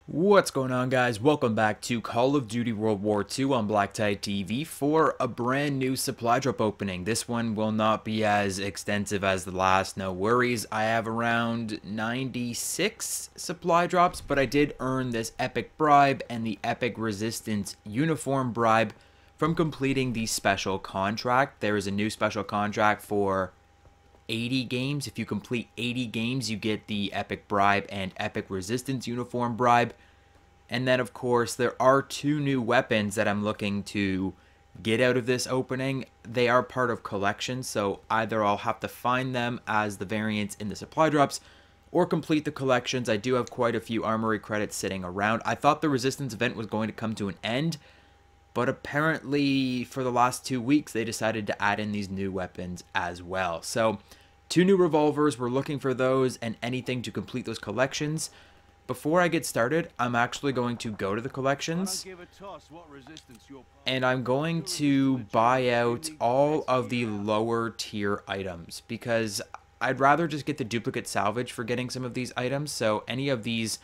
What's going on, guys? Welcome back to Call of Duty World War II on BlackTideTV for a brand new supply drop opening. This one will not be as extensive as the last, no worries. I have around 96 supply drops, but I did earn this epic bribe and the epic resistance uniform bribe from completing the special contract. There is a new special contract for 80 games. If you complete 80 games, you get the epic bribe and epic resistance uniform bribe. And then, of course, there are two new weapons that I'm looking to get out of this opening. They are part of collections, so either I'll have to find them as the variants in the supply drops or complete the collections. I do have quite a few armory credits sitting around. I thought the resistance event was going to come to an end, but apparently for the last 2 weeks, they decided to add in these new weapons as well. So, two new revolvers, we're looking for those and anything to complete those collections. Before I get started, I'm actually going to go to the collections and I'm going to buy out all of the lower tier items because I'd rather just get the duplicate salvage for getting some of these items. So any of these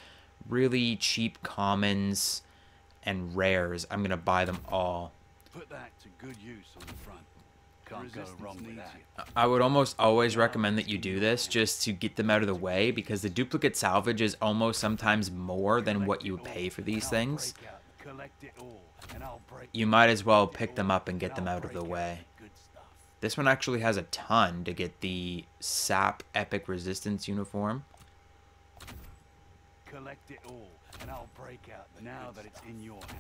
really cheap commons and rares, I'm going to buy them all. Put that to good use on the front. Can't go wrong with that. I would almost always recommend that you do this just to get them out of the way because the duplicate salvage is almost sometimes more than what you would pay for these things. You might as well pick them up and get them out of the way. This one actually has a ton to get the SAP Epic Resistance uniform. Collect it all, and I'll break out now that it's in your hands.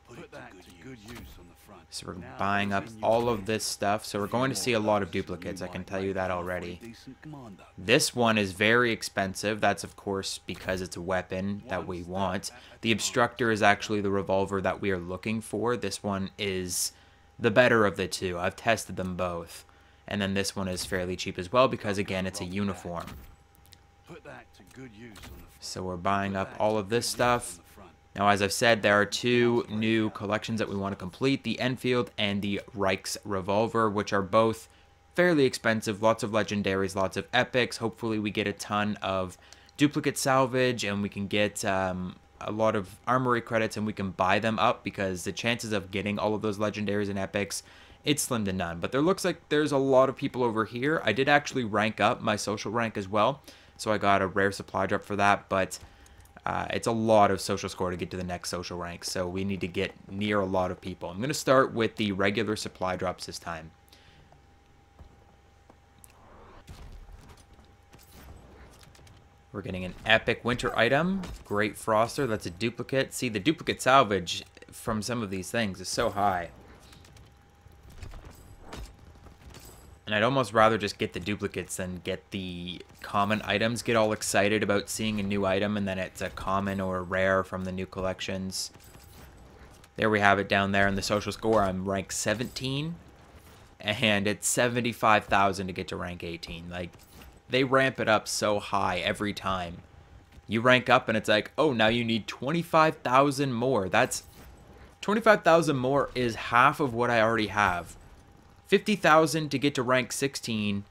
Put that to good use on the front. So we're buying up all of this stuff. So we're going to see a lot of duplicates. I can tell you that already. This one is very expensive. That's of course because it's a weapon that we want. The obstructor is actually the revolver that we are looking for. This one is the better of the two. I've tested them both. And then this one is fairly cheap as well because again it's a uniform. So we're buying up all of this stuff. Now, as I've said, there are two new collections that we want to complete, the Enfield and the Reichs revolver, which are both fairly expensive, lots of legendaries, lots of epics. Hopefully we get a ton of duplicate salvage and we can get a lot of armory credits and we can buy them up because the chances of getting all of those legendaries and epics, it's slim to none. But there looks like there's a lot of people over here. I did actually rank up my social rank as well, so I got a rare supply drop for that, but it's a lot of social score to get to the next social rank, so we need to get near a lot of people. I'm going to start with the regular supply drops this time. We're getting an epic winter item, Great Froster, that's a duplicate. See, the duplicate salvage from some of these things is so high. And I'd almost rather just get the duplicates than get the common items. Get all excited about seeing a new item and then it's a common or a rare from the new collections. There we have it down there in the social score. I'm rank 17 and it's 75,000 to get to rank 18. Like, they ramp it up so high every time. You rank up and it's like, oh, now you need 25,000 more. That's 25,000 more is half of what I already have. 50,000 to get to rank 16,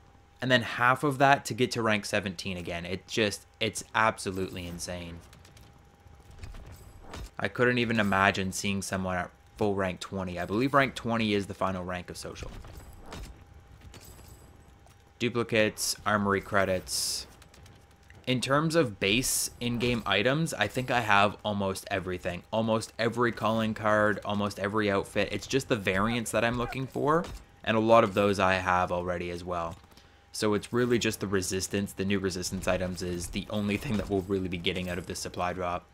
and then half of that to get to rank 17 again. It's absolutely insane. I couldn't even imagine seeing someone at full rank 20. I believe rank 20 is the final rank of social. Duplicates, armory credits. In terms of base in-game items, I think I have almost everything. Almost every calling card, almost every outfit. It's just the variants that I'm looking for. And a lot of those I have already as well. So it's really just the resistance. The new resistance items is the only thing that we'll really be getting out of this supply drop.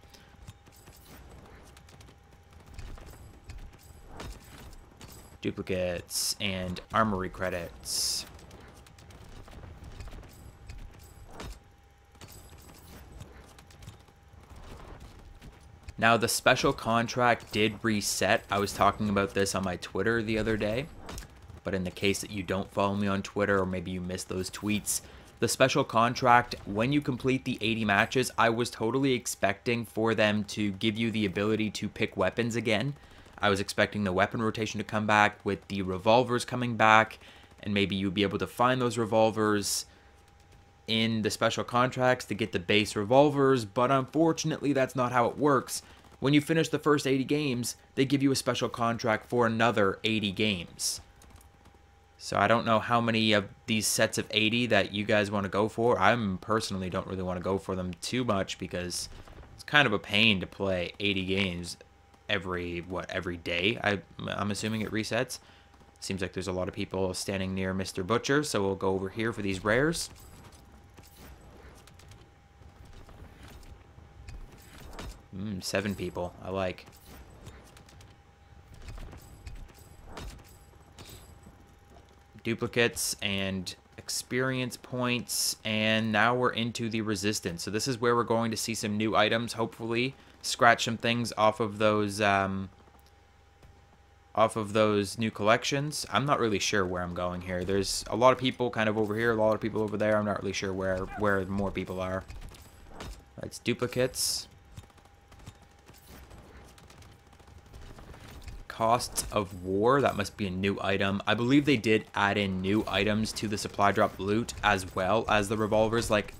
Duplicates and armory credits. Now the special contract did reset. I was talking about this on my Twitter the other day. But in the case that you don't follow me on Twitter or maybe you missed those tweets, the special contract, when you complete the 80 matches, I was totally expecting for them to give you the ability to pick weapons again. I was expecting the weapon rotation to come back with the revolvers coming back, and maybe you'd be able to find those revolvers in the special contracts to get the base revolvers, but unfortunately that's not how it works. When you finish the first 80 games, they give you a special contract for another 80 games. So I don't know how many of these sets of 80 that you guys want to go for. I personally don't really want to go for them too much because it's kind of a pain to play 80 games every day. I'm assuming it resets. Seems like there's a lot of people standing near Mr. Butcher, so we'll go over here for these rares. 7 people. I like. Duplicates and experience points, and now we're into the resistance. So this is where we're going to see some new items, hopefully scratch some things off of those new collections. I'm not really sure where I'm going here. There's a lot of people kind of over here, a lot of people over there. I'm not really sure where more people are. It's duplicates. Costs of War, that must be a new item. I believe they did add in new items to the supply drop loot as well as the revolvers, like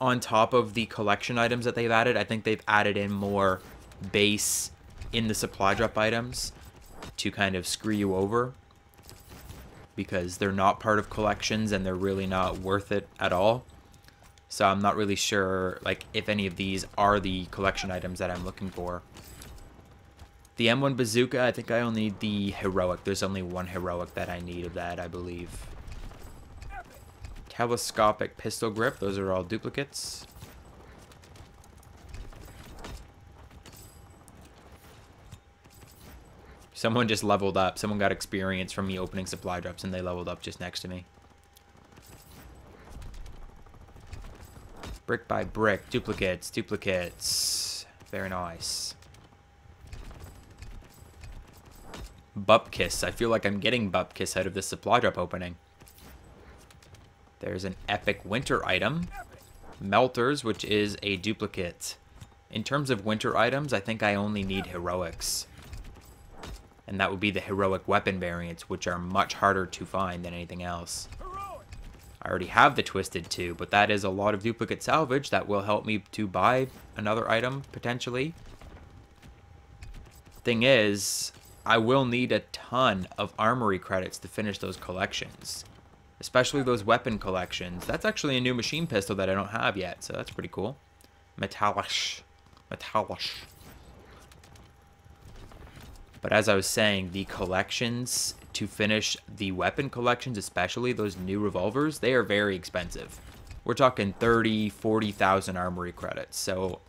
on top of the collection items that they've added. I think they've added in more base in the supply drop items to kind of screw you over because they're not part of collections and they're really not worth it at all. So I'm not really sure like if any of these are the collection items that I'm looking for. The M1 bazooka, I think I only need the heroic. There's only one heroic that I need of that, I believe. Telescopic pistol grip, those are all duplicates. Someone just leveled up. Someone got experience from me opening supply drops and they leveled up just next to me. Brick by brick, duplicates, duplicates. Very nice. Bupkiss. I feel like I'm getting Bupkiss out of this supply drop opening. There's an epic winter item. Melters, which is a duplicate. In terms of winter items, I think I only need heroics. And that would be the heroic weapon variants, which are much harder to find than anything else. I already have the Twisted 2, but that is a lot of duplicate salvage that will help me to buy another item, potentially. Thing is, I will need a ton of armory credits to finish those collections. Especially those weapon collections. That's actually a new machine pistol that I don't have yet, so that's pretty cool. Metallish. Metallish. But as I was saying, the collections to finish the weapon collections, especially those new revolvers, they are very expensive. We're talking 30,000, 40,000 armory credits. So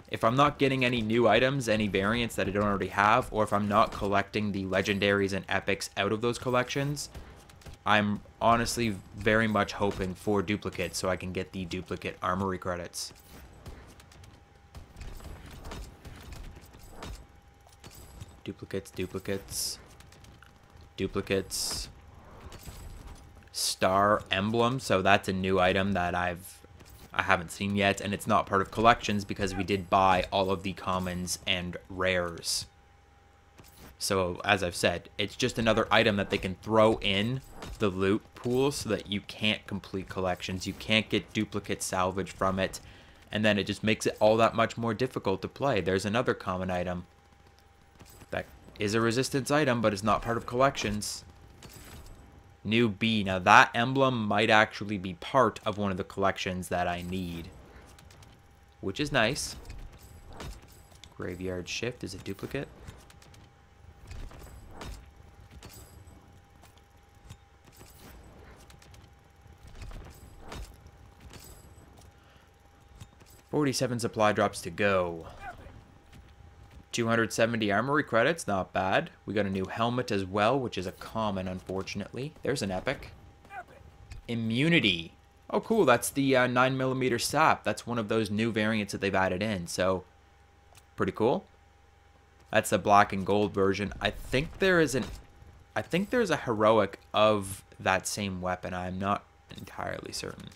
if I'm not getting any new items, any variants that I don't already have, or if I'm not collecting the legendaries and epics out of those collections, I'm honestly very much hoping for duplicates so I can get the duplicate armory credits. Duplicates, duplicates, duplicates. Star emblem, so that's a new item that I haven't seen yet, and it's not part of collections because we did buy all of the commons and rares. So as I've said, it's just another item that they can throw in the loot pool so that you can't complete collections, you can't get duplicate salvage from it, and then it just makes it all that much more difficult to play. There's another common item that is a resistance item, but it's not part of collections. New B. Now that emblem might actually be part of one of the collections that I need, which is nice. Graveyard Shift is a duplicate. $47 supply drops to go. 270 armory credits, not bad. We got a new helmet as well, which is a common, unfortunately. There's an epic. Immunity. Oh, cool. That's the 9mm sap. That's one of those new variants that they've added in. So, pretty cool. That's the black and gold version. I think there's a heroic of that same weapon. I'm not entirely certain.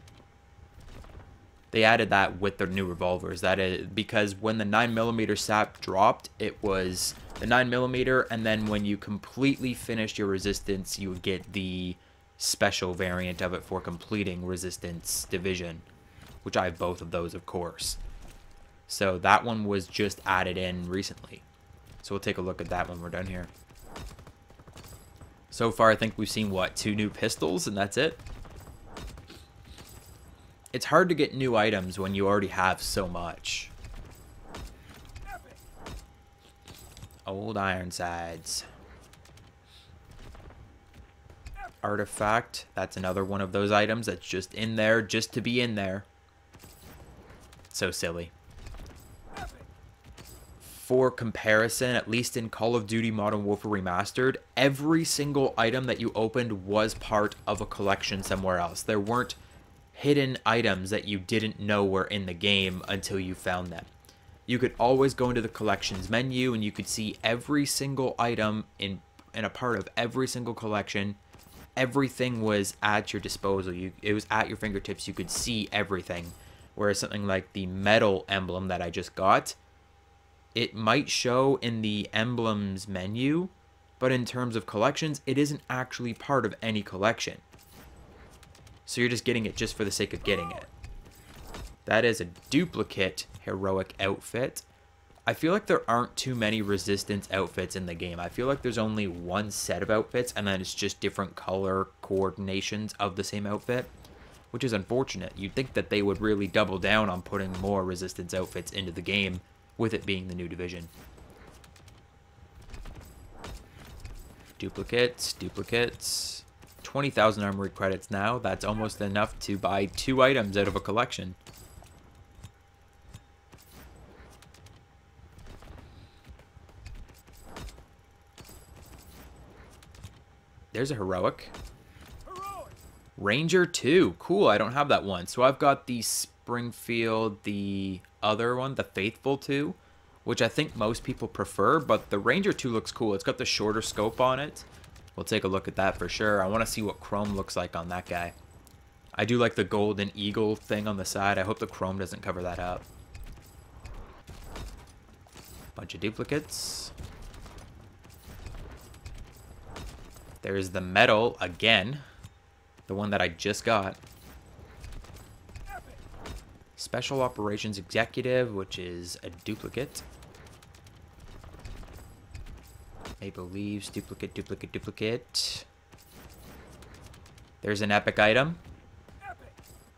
They added that with their new revolvers. That is because when the 9mm sap dropped, it was the 9mm, and then when you completely finished your resistance, you would get the special variant of it for completing Resistance Division, which I have both of those, of course. So that one was just added in recently. So we'll take a look at that when we're done here. So far, I think we've seen, what, 2 new pistols, and that's it? It's hard to get new items when you already have so much. Old Ironsides. Artifact. That's another one of those items that's just in there, just to be in there. So silly. For comparison, at least in Call of Duty Modern Warfare Remastered, every single item that you opened was part of a collection somewhere else. There weren't hidden items that you didn't know were in the game until you found them. You could always go into the collections menu and you could see every single item in a part of every single collection. Everything was at your disposal. It was at your fingertips. You could see everything. Whereas something like the metal emblem that I just got, it might show in the emblems menu, but in terms of collections, it isn't actually part of any collection. So you're just getting it just for the sake of getting it. That is a duplicate heroic outfit. I feel like there aren't too many resistance outfits in the game. I feel like there's only one set of outfits, and then it's just different color coordinations of the same outfit, which is unfortunate. You'd think that they would really double down on putting more resistance outfits into the game, with it being the new division. Duplicates, duplicates. 20,000 armory credits now. That's almost enough to buy 2 items out of a collection. There's a heroic. Ranger 2. Cool, I don't have that one. So I've got the Springfield, the other one, the Faithful 2, which I think most people prefer, but the Ranger 2 looks cool. It's got the shorter scope on it. We'll take a look at that for sure. I want to see what chrome looks like on that guy. I do like the golden eagle thing on the side. I hope the chrome doesn't cover that up. Bunch of duplicates. There's the metal again. The one that I just got. Special Operations Executive, which is a duplicate. Maple Leaves, duplicate, duplicate, duplicate. There's an epic item.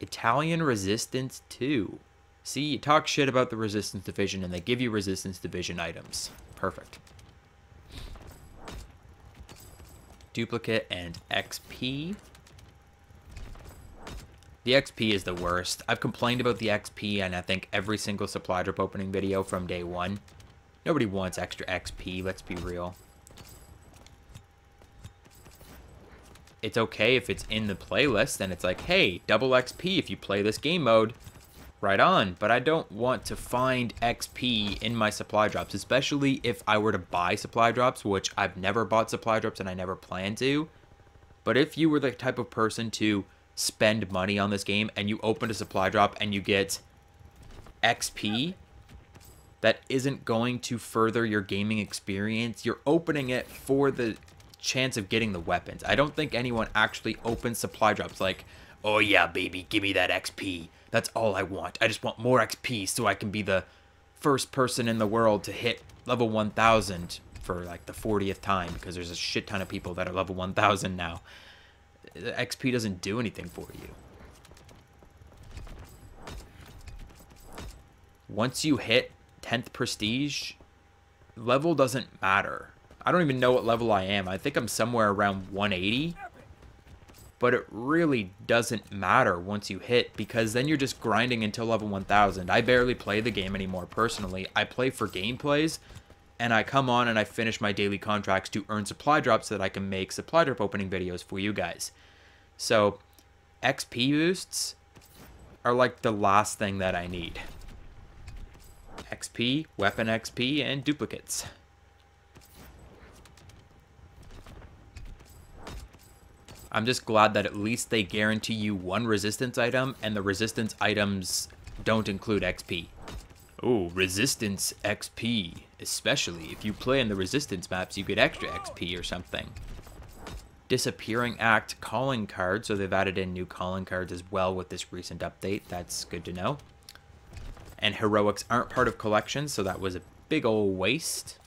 Italian Resistance 2. See, you talk shit about the Resistance Division and they give you Resistance Division items. Perfect. Duplicate and XP. The XP is the worst. I've complained about the XP and I think every single supply drop opening video from day one. Nobody wants extra XP, let's be real. It's okay if it's in the playlist and it's like, hey, double XP if you play this game mode. Right on, but I don't want to find XP in my supply drops, especially if I were to buy supply drops, which I've never bought supply drops and I never plan to. But if you were the type of person to spend money on this game and you open a supply drop and you get XP that isn't going to further your gaming experience, you're opening it for the chance of getting the weapons. I don't think anyone actually opens supply drops like, oh yeah baby, give me that XP. That's all I want. I just want more XP so I can be the first person in the world to hit level 1000 for like the 40th time, because there's a shit ton of people that are level 1000 now. The XP doesn't do anything for you. Once you hit 10th prestige, level doesn't matter. I don't even know what level I am. I think I'm somewhere around 180. But it really doesn't matter once you hit, because then you're just grinding until level 1000. I barely play the game anymore personally. I play for gameplays, and I come on and I finish my daily contracts to earn supply drops so that I can make supply drop opening videos for you guys. So XP boosts are like the last thing that I need. XP, weapon XP, and duplicates. I'm just glad that at least they guarantee you one resistance item, and the resistance items don't include XP. Oh, resistance XP. Especially if you play in the resistance maps, you get extra XP or something. Disappearing Act calling card. So they've added in new calling cards as well with this recent update. That's good to know. And heroics aren't part of collections, so that was a big old waste.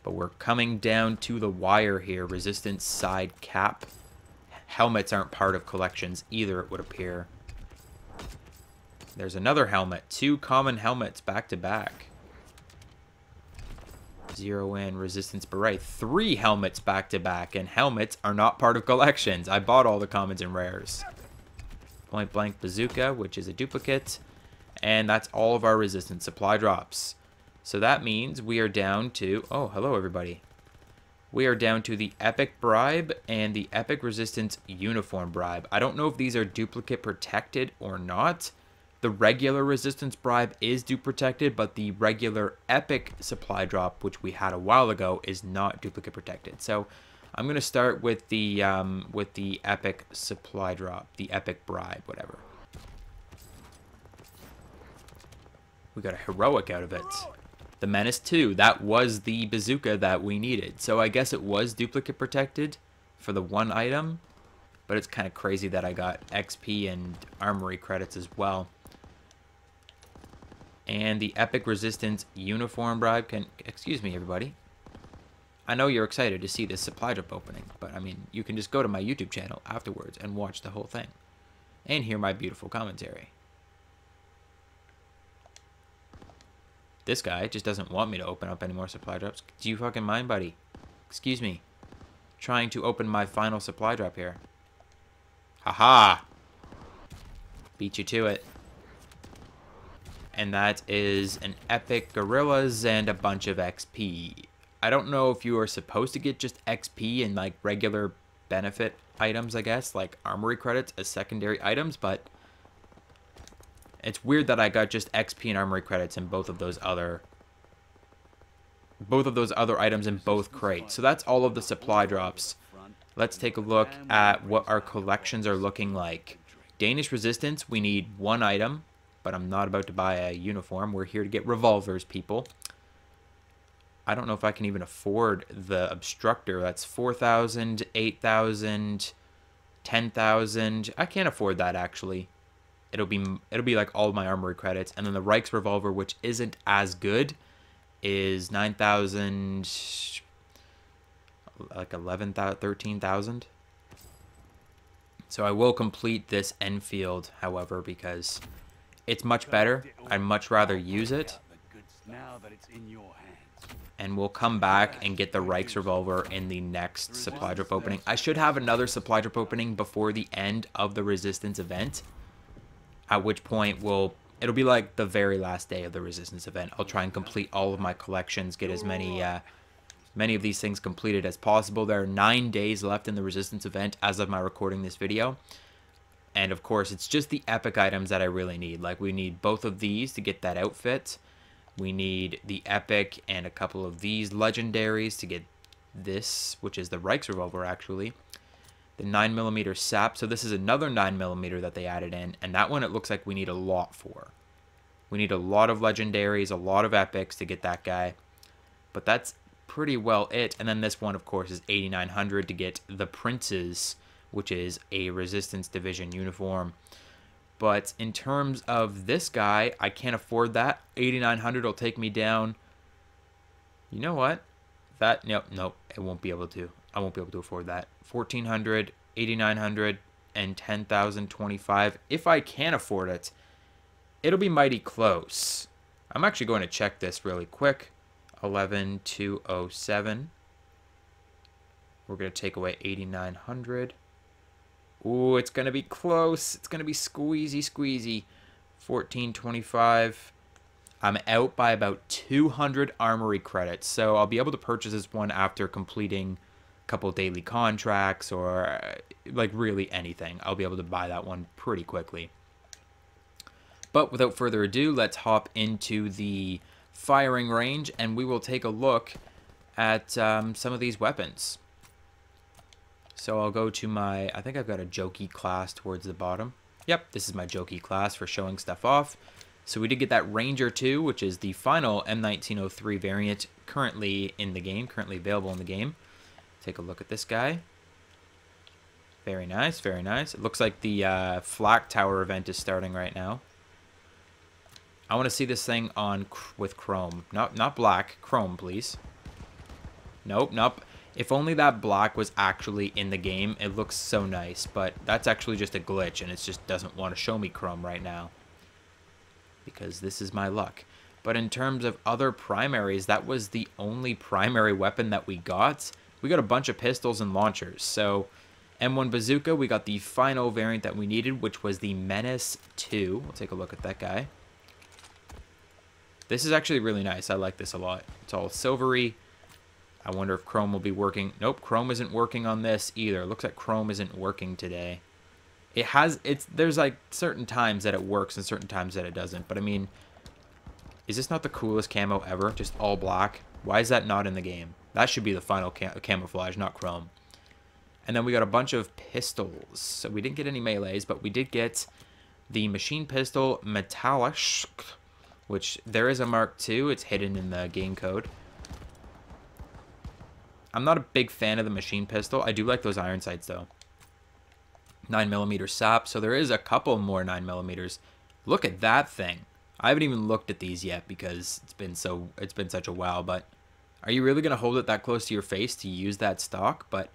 But we're coming down to the wire here. Resistance side cap. Helmets aren't part of collections either, it would appear. There's another helmet. 2 common helmets back to back. Zero in resistance beret. 3 helmets back to back, and helmets are not part of collections. I bought all the commons and rares. Point blank bazooka, which is a duplicate, and that's all of our resistance supply drops. So that means we are down to, oh, hello everybody. We are down to the epic bribe and the epic resistance uniform bribe. I don't know if these are duplicate protected or not. The regular resistance bribe is dupe protected, but the regular epic supply drop, which we had a while ago, is not duplicate protected. So I'm gonna start with the epic supply drop, the epic bribe, whatever. We got a heroic out of it. The Menace 2, that was the bazooka that we needed. So I guess it was duplicate protected for the 1 item, but it's kind of crazy that I got XP and armory credits as well. And the epic resistance uniform bribe can, excuse me everybody. I know you're excited to see this supply drop opening, but I mean, you can just go to my YouTube channel afterwards and watch the whole thing. And hear my beautiful commentary. This guy just doesn't want me to open up any more supply drops. Do you fucking mind, buddy? Excuse me. Trying to open my final supply drop here. Haha! Beat you to it. And that is an epic gorillas and a bunch of XP. I don't know if you are supposed to get just XP and like regular benefit items, I guess, like armory credits as secondary items, but it's weird that I got just XP and armory credits in both of those other items in both crates. So that's all of the supply drops. Let's take a look at what our collections are looking like. Danish resistance, we need 1 item, but I'm not about to buy a uniform. We're here to get revolvers, people. I don't know if I can even afford the obstructor. That's 4,000, 8,000, 10,000. I can't afford that actually. It'll be like all my armory credits, and then the Reichs revolver, which isn't as good, is 9,000, like 11,000, 13,000. So I will complete this Enfield, however, because it's much better. I'd much rather use it. Now that it's in your hands. And we'll come back and get the Reichs revolver in the next supply drop opening. I should have another supply drop opening before the end of the resistance event, at which point it'll be like the very last day of the resistance event. I'll try and complete all of my collections, get as many of these things completed as possible. There are 9 days left in the resistance event as of my recording this video. And of course, it's just the epic items that I really need. Like, we need both of these to get that outfit. We need the epic and a couple of these legendaries to get this, which is the Reichs revolver, actually. The 9mm sap. So this is another 9mm that they added in. And that one, it looks like we need a lot for. We need a lot of legendaries, a lot of epics to get that guy. But that's pretty well it. And then this one, of course, is 8,900 to get the Prince's, which is a Resistance Division uniform. But in terms of this guy, I can't afford that. 8,900 will take me down. You know what? Nope, it won't be able to. I won't be able to afford that. 1,400, 8,900, and 10,025. If I can afford it, it'll be mighty close. I'm actually going to check this really quick. 11,207. We're going to take away 8,900. Ooh, it's going to be close. It's going to be squeezy. 1425. I'm out by about 200 armory credits. So I'll be able to purchase this one after completing a couple daily contracts or like really anything. I'll be able to buy that one pretty quickly. But without further ado, let's hop into the firing range and we will take a look at some of these weapons. So I'll go to my, I think I've got a jokey class towards the bottom. Yep, this is my jokey class for showing stuff off. So we did get that Ranger 2, which is the final M1903 variant currently in the game, currently available in the game. Take a look at this guy. Very nice, very nice. It looks like the flak tower event is starting right now. I want to see this thing on with chrome. Not black. Chrome, please. Nope, nope. If only that black was actually in the game. It looks so nice, but that's actually just a glitch, and it just doesn't want to show me chrome right now. Because this is my luck. But in terms of other primaries, that was the only primary weapon that we got. We got a bunch of pistols and launchers. So, M1 Bazooka, we got the final variant that we needed, which was the Menace 2. We'll take a look at that guy. This is actually really nice. I like this a lot. It's all silvery. I wonder if chrome will be working. Nope, chrome isn't working on this either. It looks like chrome isn't working today. There's like certain times that it works and certain times that it doesn't. But I mean, is this not the coolest camo ever? Just all black? Why is that not in the game? That should be the final camouflage, not chrome. And then we got a bunch of pistols. So we didn't get any melees, but we did get the machine pistol Metallic, which there is a Mark II. It's hidden in the game code. I'm not a big fan of the machine pistol. I do like those iron sights though. 9mm sap. So there is a couple more 9mm. Look at that thing. I haven't even looked at these yet because it's been such a while. But are you really gonna hold it that close to your face to use that stock? But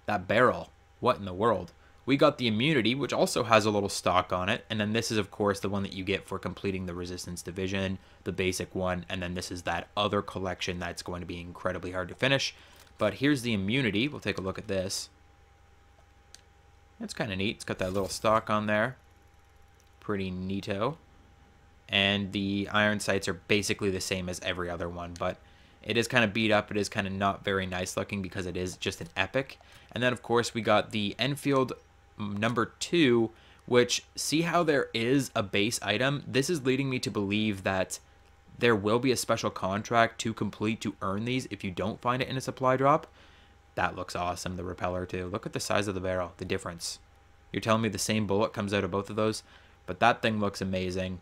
that barrel, what in the world? We got the immunity, which also has a little stock on it. And then this is, of course, the one that you get for completing the resistance division, the basic one. And then this is that other collection that's going to be incredibly hard to finish. But here's the immunity. We'll take a look at this. It's kind of neat. It's got that little stock on there. Pretty neato. And the iron sights are basically the same as every other one. But it is kind of beat up. It is kind of not very nice looking because it is just an epic. And then, of course, we got the Enfield number 2, which, see how there is a base item? This is leading me to believe that there will be a special contract to complete to earn these if you don't find it in a supply drop. That looks awesome, the repeller too. Look at the size of the barrel, the difference. You're telling me the same bullet comes out of both of those? But that thing looks amazing.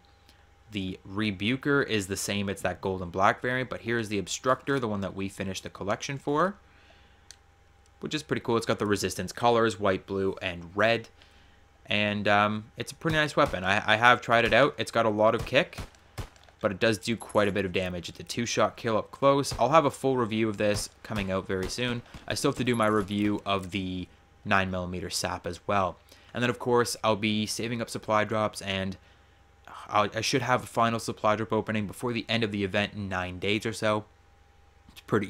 The Rebuker is the same, it's that gold and black variant, but here's the Obstructor, the one that we finished the collection for, which is pretty cool. It's got the resistance colors, white, blue, and red. And it's a pretty nice weapon. I have tried it out. It's got a lot of kick, but it does do quite a bit of damage. It's a 2-shot kill up close. I'll have a full review of this coming out very soon. I still have to do my review of the 9mm sap as well. And then, of course, I'll be saving up supply drops, and I should have a final supply drop opening before the end of the event in 9 days or so. It's pretty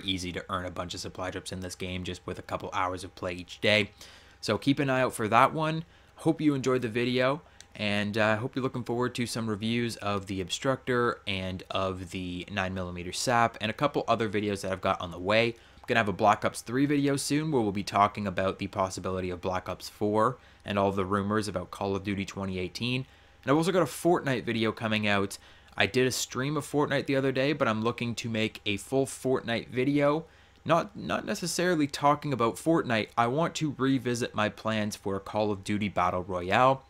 easy to earn a bunch of supply drops in this game just with a couple hours of play each day. So keep an eye out for that one. Hope you enjoyed the video. And I hope you're looking forward to some reviews of the Obstructor and of the 9mm sap and a couple other videos that I've got on the way. I'm going to have a Black Ops 3 video soon where we'll be talking about the possibility of Black Ops 4 and all the rumors about Call of Duty 2018. And I've also got a Fortnite video coming out. I did a stream of Fortnite the other day, but I'm looking to make a full Fortnite video. Not necessarily talking about Fortnite. I want to revisit my plans for a Call of Duty Battle Royale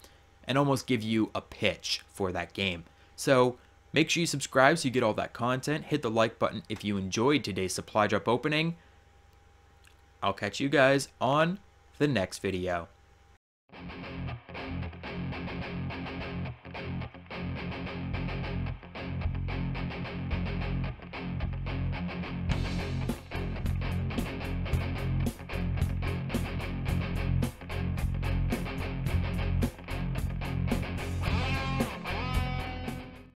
and almost give you a pitch for that game. So make sure you subscribe so you get all that content. Hit the like button if you enjoyed today's supply drop opening. I'll catch you guys on the next video.